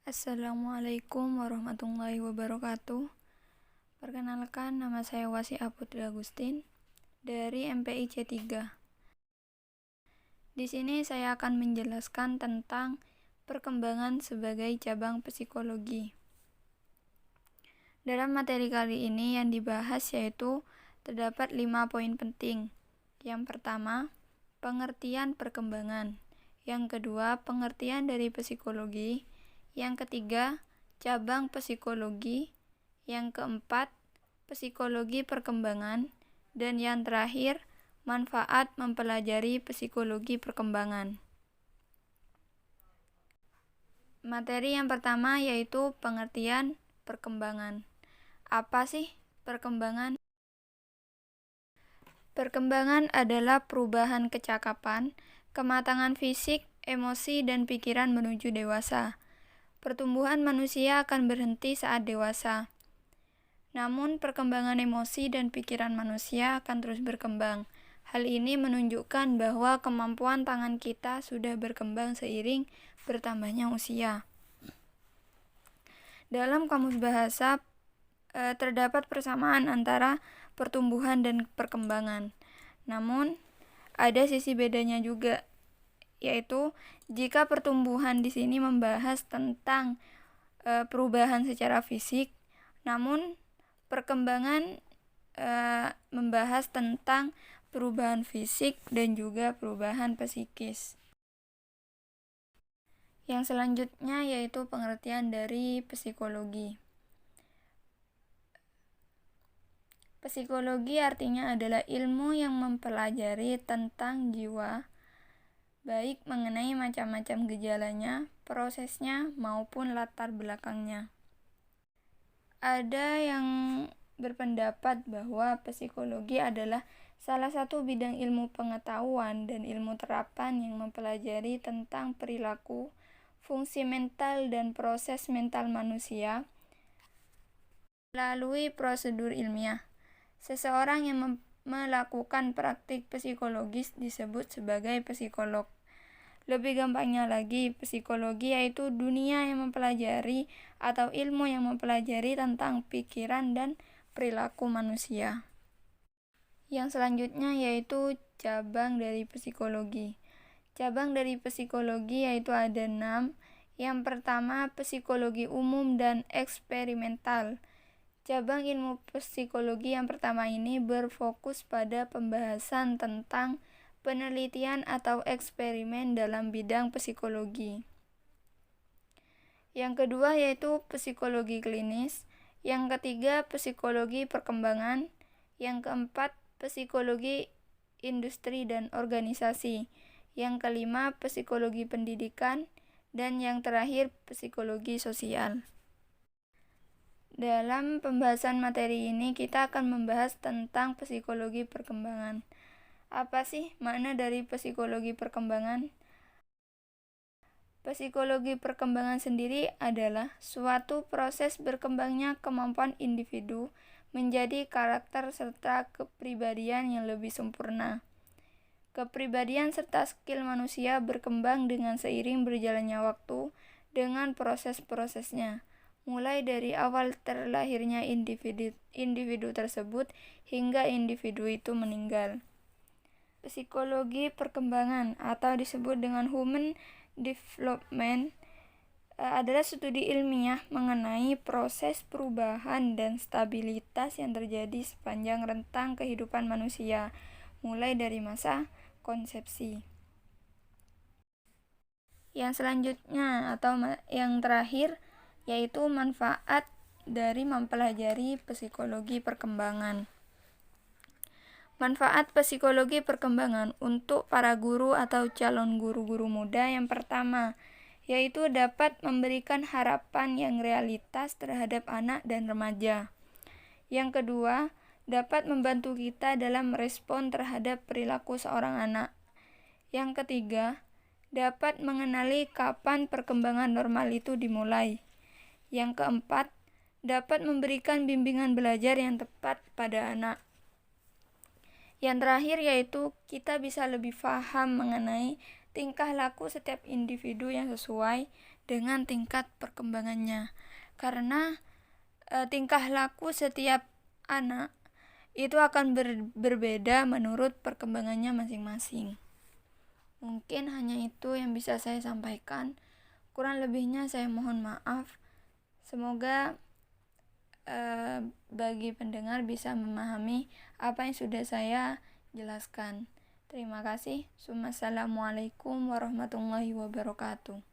Assalamualaikum warahmatullahi wabarakatuh. Perkenalkan, nama saya Wasiah Putri Agustin dari MPI C3. Di sini saya akan menjelaskan tentang perkembangan sebagai cabang psikologi. Dalam materi kali ini yang dibahas yaitu terdapat 5 poin penting. Yang pertama, pengertian perkembangan. Yang kedua, pengertian dari psikologi. Yang ketiga, cabang psikologi. Yang keempat, psikologi perkembangan. Dan yang terakhir, manfaat mempelajari psikologi perkembangan. Materi yang pertama yaitu pengertian perkembangan. Apa sih perkembangan? Perkembangan adalah perubahan kecakapan, kematangan fisik, emosi, dan pikiran menuju dewasa. Pertumbuhan manusia akan berhenti saat dewasa. Namun, perkembangan emosi dan pikiran manusia akan terus berkembang. Hal ini menunjukkan bahwa kemampuan tangan kita sudah berkembang seiring bertambahnya usia. Dalam kamus bahasa, terdapat persamaan antara pertumbuhan dan perkembangan. Namun, ada sisi bedanya juga, yaitu jika pertumbuhan di sini membahas tentang perubahan secara fisik, namun perkembangan membahas tentang perubahan fisik dan juga perubahan psikis. Yang selanjutnya yaitu pengertian dari psikologi. Psikologi artinya adalah ilmu yang mempelajari tentang jiwa, baik mengenai macam-macam gejalanya, prosesnya, maupun latar belakangnya. Ada yang berpendapat bahwa psikologi adalah salah satu bidang ilmu pengetahuan dan ilmu terapan yang mempelajari tentang perilaku, fungsi mental, dan proses mental manusia melalui prosedur ilmiah. Seseorang yang melakukan praktik psikologis disebut sebagai psikolog. Lebih gampangnya lagi, psikologi yaitu dunia yang mempelajari atau ilmu yang mempelajari tentang pikiran dan perilaku manusia. Yang selanjutnya yaitu cabang dari psikologi. Cabang dari psikologi yaitu ada 6. Yang pertama, psikologi umum dan eksperimental. Cabang ilmu psikologi yang pertama ini berfokus pada pembahasan tentang penelitian atau eksperimen dalam bidang psikologi. Yang kedua yaitu psikologi klinis. Yang ketiga, psikologi perkembangan. Yang keempat, psikologi industri dan organisasi. Yang kelima, psikologi pendidikan. Dan yang terakhir, psikologi sosial. Dalam pembahasan materi ini, kita akan membahas tentang psikologi perkembangan. Apa sih makna dari psikologi perkembangan? Psikologi perkembangan sendiri adalah suatu proses berkembangnya kemampuan individu menjadi karakter serta kepribadian yang lebih sempurna. Kepribadian serta skill manusia berkembang dengan seiring berjalannya waktu dengan proses-prosesnya, mulai dari awal terlahirnya individu tersebut hingga individu itu meninggal. Psikologi perkembangan atau disebut dengan human development adalah studi ilmiah mengenai proses perubahan dan stabilitas yang terjadi sepanjang rentang kehidupan manusia, mulai dari masa konsepsi. Yang selanjutnya atau yang terakhir yaitu manfaat dari mempelajari psikologi perkembangan. Manfaat psikologi perkembangan untuk para guru atau calon guru-guru muda yang pertama, yaitu dapat memberikan harapan yang realitas terhadap anak dan remaja. Yang kedua, dapat membantu kita dalam merespon terhadap perilaku seorang anak. Yang ketiga, dapat mengenali kapan perkembangan normal itu dimulai. Yang keempat, dapat memberikan bimbingan belajar yang tepat pada anak. Yang terakhir yaitu kita bisa lebih paham mengenai tingkah laku setiap individu yang sesuai dengan tingkat perkembangannya. Karena tingkah laku setiap anak itu akan berbeda menurut perkembangannya masing-masing. Mungkin hanya itu yang bisa saya sampaikan. Kurang lebihnya saya mohon maaf. Semoga bagi pendengar bisa memahami apa yang sudah saya jelaskan. Terima kasih. Assalamualaikum warahmatullahi wabarakatuh.